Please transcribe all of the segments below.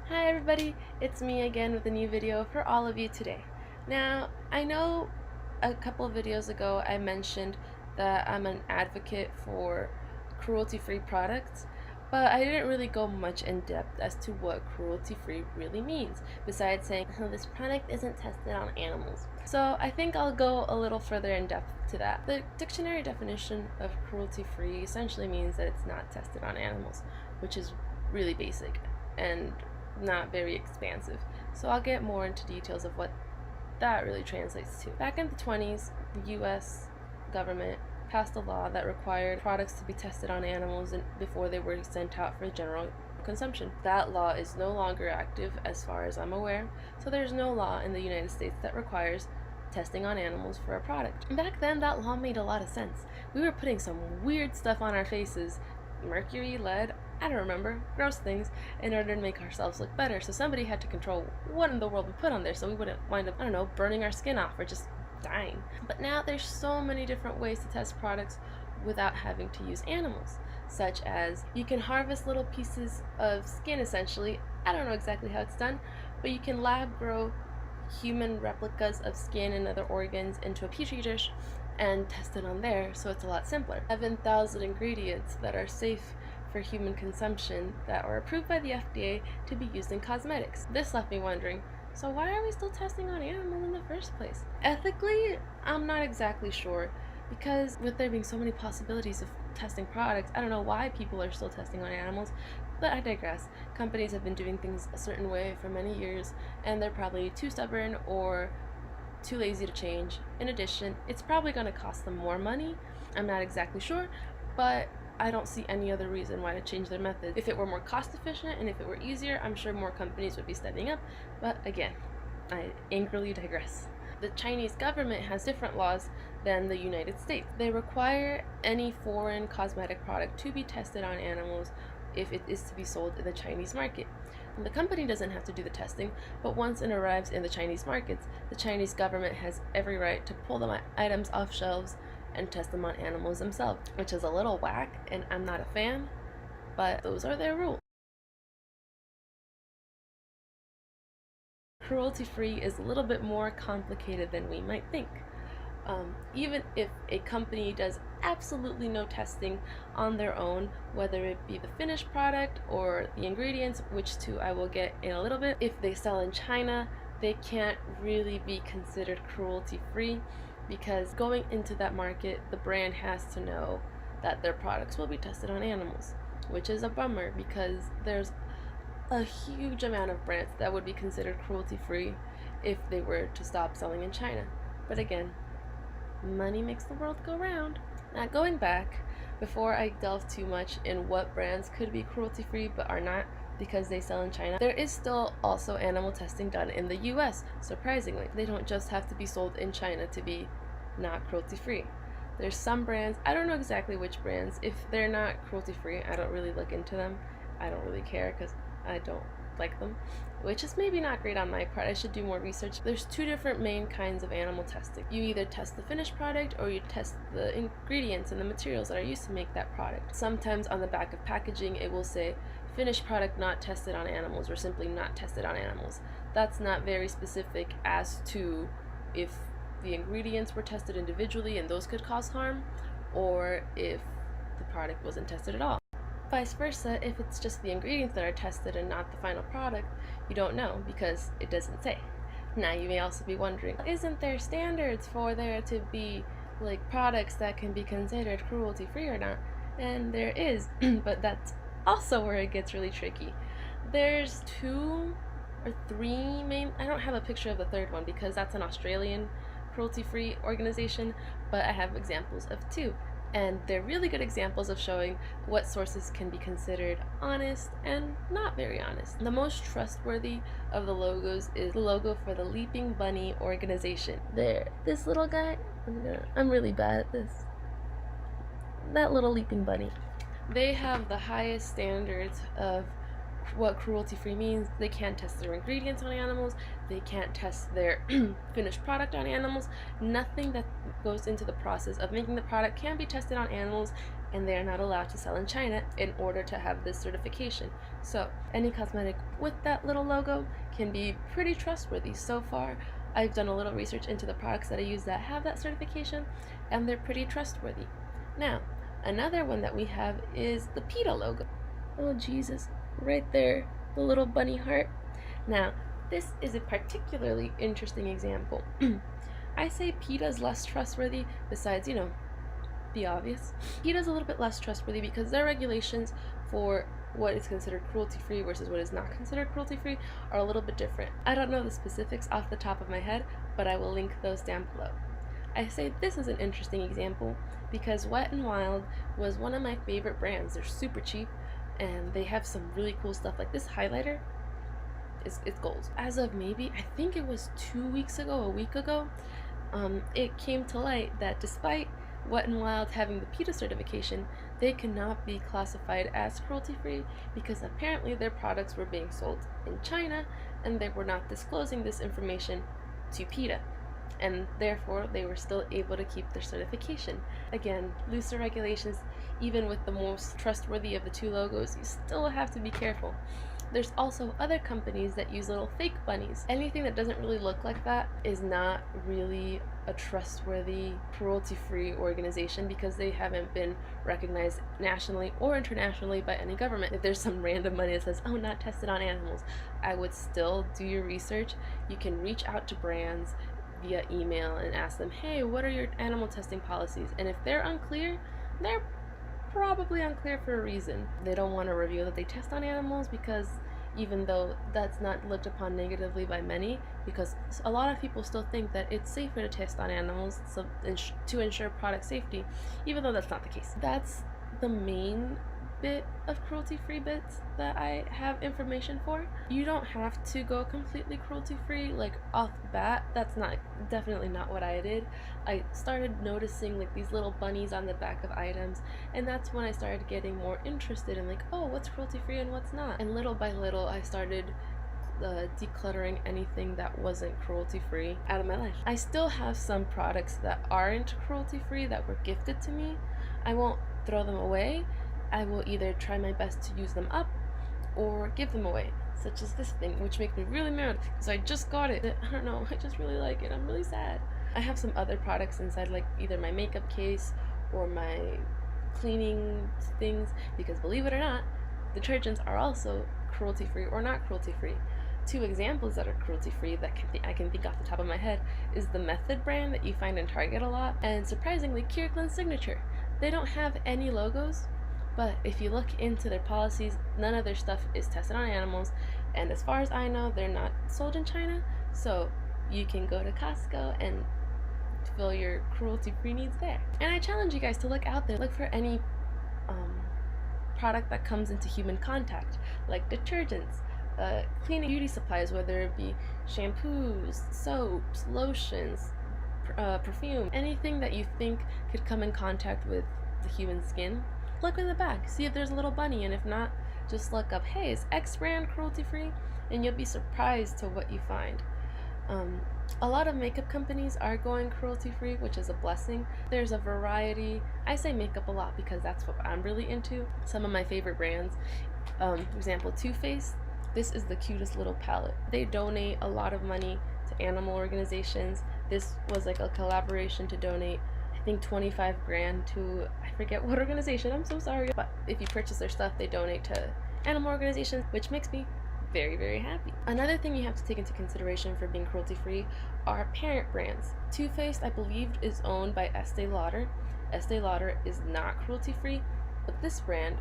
Hi everybody, it's me again with a new video for all of you today. Now, I know a couple of videos ago I mentioned that I'm an advocate for cruelty-free products, but I didn't really go much in depth as to what cruelty-free really means, besides saying, oh, this product isn't tested on animals. So I think I'll go a little further in depth to that. The dictionary definition of cruelty-free essentially means that it's not tested on animals, which is really basic and not very expansive. So I'll get more into details of what that really translates to. Back in the 20s, the US government passed a law that required products to be tested on animals before they were sent out for general consumption. That law is no longer active as far as I'm aware, so there's no law in the United States that requires testing on animals for a product. Back then, that law made a lot of sense. We were putting some weird stuff on our faces, mercury, lead, I don't remember, gross things, in order to make ourselves look better. So somebody had to control what in the world we put on there so we wouldn't wind up, I don't know, burning our skin off or just dying. But now there's so many different ways to test products without having to use animals, such as you can harvest little pieces of skin essentially. I don't know exactly how it's done, but you can lab grow human replicas of skin and other organs into a petri dish and test it on there, so it's a lot simpler. 7,000 ingredients that are safe for human consumption that are approved by the FDA to be used in cosmetics. This left me wondering, so why are we still testing on animals in the first place? Ethically, I'm not exactly sure, because with there being so many possibilities of testing products, I don't know why people are still testing on animals, but I digress. Companies have been doing things a certain way for many years, and they're probably too stubborn or too lazy to change. In addition, it's probably going to cost them more money. I'm not exactly sure, but I don't see any other reason why to change their method. If it were more cost efficient and if it were easier, I'm sure more companies would be stepping up, but again, I angrily digress. The Chinese government has different laws than the United States. They require any foreign cosmetic product to be tested on animals if it is to be sold in the Chinese market. And the company doesn't have to do the testing, but once it arrives in the Chinese markets, the Chinese government has every right to pull the items off shelves and test them on animals themselves, which is a little whack, and I'm not a fan, but those are their rules. Cruelty-free is a little bit more complicated than we might think. Even if a company does absolutely no testing on their own, whether it be the finished product or the ingredients, which too I will get in a little bit, if they sell in China, they can't really be considered cruelty-free, because going into that market, the brand has to know that their products will be tested on animals, which is a bummer because there's a huge amount of brands that would be considered cruelty-free if they were to stop selling in China. But again, money makes the world go round. Now, going back, before I delve too much in what brands could be cruelty-free but are not because they sell in China, there is still also animal testing done in the US, surprisingly. They don't just have to be sold in China to be not cruelty-free. There's some brands, I don't know exactly which brands, if they're not cruelty-free, I don't really look into them. I don't really care because I don't like them, which is maybe not great on my part. I should do more research. There's two different main kinds of animal testing. You either test the finished product or you test the ingredients and the materials that are used to make that product. Sometimes on the back of packaging it will say finished product not tested on animals or simply not tested on animals. That's not very specific as to if the ingredients were tested individually and those could cause harm, or if the product wasn't tested at all. Vice versa, if it's just the ingredients that are tested and not the final product, you don't know because it doesn't say. Now you may also be wondering, isn't there standards for there to be like products that can be considered cruelty-free or not? And there is, but that's also where it gets really tricky. There's 2 or 3 main, I don't have a picture of the third one because that's an Australian cruelty-free organization, but I have examples of 2. And they're really good examples of showing what sources can be considered honest and not very honest. The most trustworthy of the logos is the logo for the Leaping Bunny organization. There, this little guy, I'm really bad at this. That little leaping bunny. They have the highest standards of what cruelty-free means. They can't test their ingredients on animals, they can't test their finished product on animals. Nothing that goes into the process of making the product can be tested on animals and they are not allowed to sell in China in order to have this certification. So any cosmetic with that little logo can be pretty trustworthy. So far, I've done a little research into the products that I use that have that certification, and they're pretty trustworthy. Now, another one that we have is the PETA logo. Oh Jesus, right there, the little bunny heart. Now, this is a particularly interesting example. I say PETA's less trustworthy, besides, the obvious. PETA's a little bit less trustworthy because their regulations for what is considered cruelty-free versus what is not considered cruelty-free are a little bit different. I don't know the specifics off the top of my head, but I will link those down below. I say this is an interesting example because Wet n Wild was one of my favorite brands. They're super cheap and they have some really cool stuff. Like this highlighter, it's gold. As of maybe, I think it was 2 weeks ago, a week ago, it came to light that despite Wet n Wild having the PETA certification, they cannot be classified as cruelty-free because apparently their products were being sold in China and they were not disclosing this information to PETA, and therefore they were still able to keep their certification. Again, looser regulations, even with the most trustworthy of the two logos, you still have to be careful. There's also other companies that use little fake bunnies. Anything that doesn't really look like that is not really a trustworthy, cruelty-free organization because they haven't been recognized nationally or internationally by any government. If there's some random bunny that says, oh, not tested on animals, I would still do your research. You can reach out to brands via email and ask them, hey, what are your animal testing policies? And if they're unclear, they're probably unclear for a reason. They don't want to reveal that they test on animals because even though that's not looked upon negatively by many, because a lot of people still think that it's safer to test on animals to ensure product safety, even though that's not the case. That's the main bit of cruelty-free bits that I have information for. You don't have to go completely cruelty-free like off the bat. That's definitely not what I did. I started noticing like these little bunnies on the back of items, and that's when I started getting more interested in like, oh, what's cruelty-free and what's not. And little by little I started decluttering anything that wasn't cruelty-free out of my life. I still have some products that aren't cruelty-free that were gifted to me. I won't throw them away. I will either try my best to use them up or give them away, such as this thing, which makes me really mad because I just got it. I don't know, I just really like it. I'm really sad. I have some other products inside, like either my makeup case or my cleaning things, because believe it or not, detergents are also cruelty-free or not cruelty-free. Two examples that are cruelty-free that I can think off the top of my head is the Method brand that you find in Target a lot, and surprisingly, Kirkland's Signature. They don't have any logos, but if you look into their policies, none of their stuff is tested on animals, and as far as I know, they're not sold in China, so you can go to Costco and fill your cruelty-free needs there. And I challenge you guys to look out there, look for any product that comes into human contact, like detergents, cleaning beauty supplies, whether it be shampoos, soaps, lotions, perfume, anything that you think could come in contact with the human skin. Look in the back, see if there's a little bunny, and if not, just look up, hey, is X brand cruelty-free? And you'll be surprised to what you find. A lot of makeup companies are going cruelty-free, which is a blessing. There's a variety. I say makeup a lot because that's what I'm really into. Some of my favorite brands, for example, Too Faced. This is the cutest little palette. They donate a lot of money to animal organizations. This was like a collaboration to donate, I think, 25 grand to, I forget what organization, I'm so sorry. But if you purchase their stuff, they donate to animal organizations, which makes me very, very happy. Another thing you have to take into consideration for being cruelty-free are parent brands. Too Faced, I believe, is owned by Estee Lauder. Estee Lauder is not cruelty-free, but this brand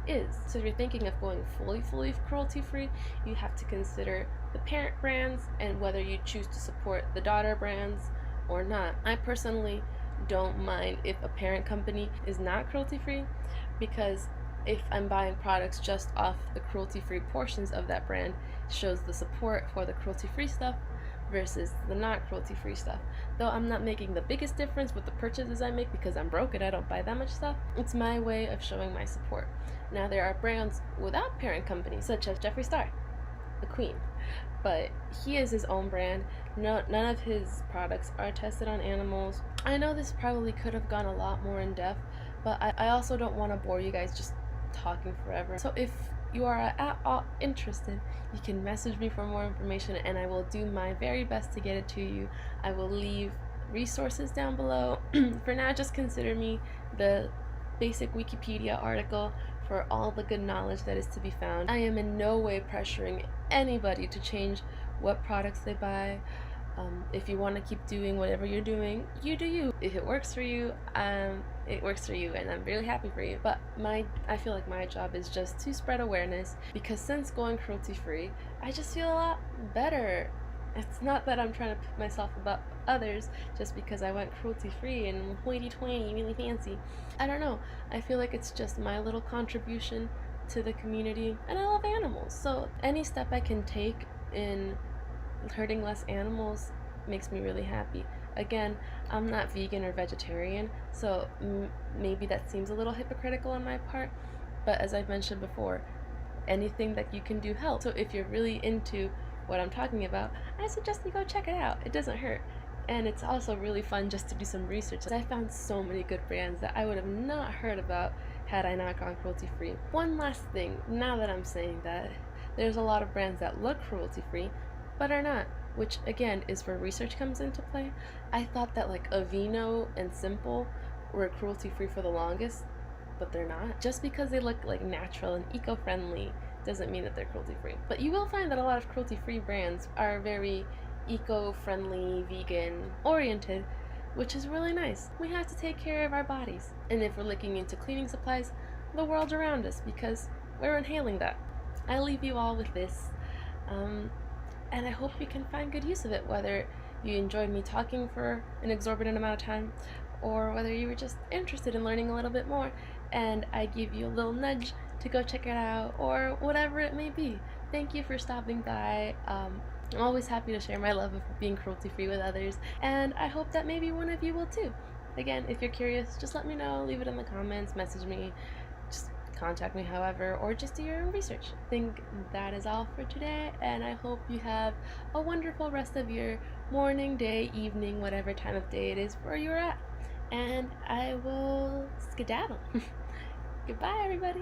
is. So if you're thinking of going fully cruelty-free, you have to consider the parent brands and whether you choose to support the daughter brands or not. I personally don't mind if a parent company is not cruelty-free, because if I'm buying products just off the cruelty-free portions of that brand, it shows the support for the cruelty-free stuff versus the not cruelty-free stuff. Though I'm not making the biggest difference with the purchases I make because I'm broke and I don't buy that much stuff, it's my way of showing my support. Now there are brands without parent companies, such as Jeffree Star, the Queen, but he is his own brand. None of his products are tested on animals. I know this probably could have gone a lot more in depth, but I also don't want to bore you guys just talking forever. So if you are at all interested, you can message me for more information and I will do my very best to get it to you. I will leave resources down below. For now, just consider me the basic Wikipedia article for all the good knowledge that is to be found. I am in no way pressuring anybody to change what products they buy. If you want to keep doing whatever you're doing, you do you. If it works for you, it works for you, and I'm really happy for you. But I feel like my job is just to spread awareness, because since going cruelty-free, I just feel a lot better. It's not that I'm trying to put myself above others just because I went cruelty-free and hoity-toity, really fancy. I don't know. I feel like it's just my little contribution to the community, and I love animals. So any step I can take in hurting less animals makes me really happy. Again, I'm not vegan or vegetarian, so maybe that seems a little hypocritical on my part, but as I've mentioned before, anything that you can do helps. So if you're really into what I'm talking about, I suggest you go check it out. It doesn't hurt. And it's also really fun just to do some research. I found so many good brands that I would have not heard about had I not gone cruelty-free. One last thing, now that I'm saying that, there's a lot of brands that look cruelty-free but are not, which again is where research comes into play. I thought that like Aveeno and Simple were cruelty-free for the longest, but they're not. Just because they look like natural and eco-friendly doesn't mean that they're cruelty-free. But you will find that a lot of cruelty-free brands are very eco-friendly, vegan oriented, which is really nice. We have to take care of our bodies. And if we're looking into cleaning supplies, the world around us, because we're inhaling that. I leave you all with this. And I hope you can find good use of it, whether you enjoyed me talking for an exorbitant amount of time, or whether you were just interested in learning a little bit more, and I give you a little nudge to go check it out, or whatever it may be. Thank you for stopping by. I'm always happy to share my love of being cruelty-free with others, and I hope that maybe one of you will too. Again, if you're curious, just let me know, leave it in the comments, message me, just contact me however, or just do your own research. I think that is all for today, and I hope you have a wonderful rest of your morning, day, evening, whatever time of day it is where you're at. And I will skedaddle. Goodbye, everybody.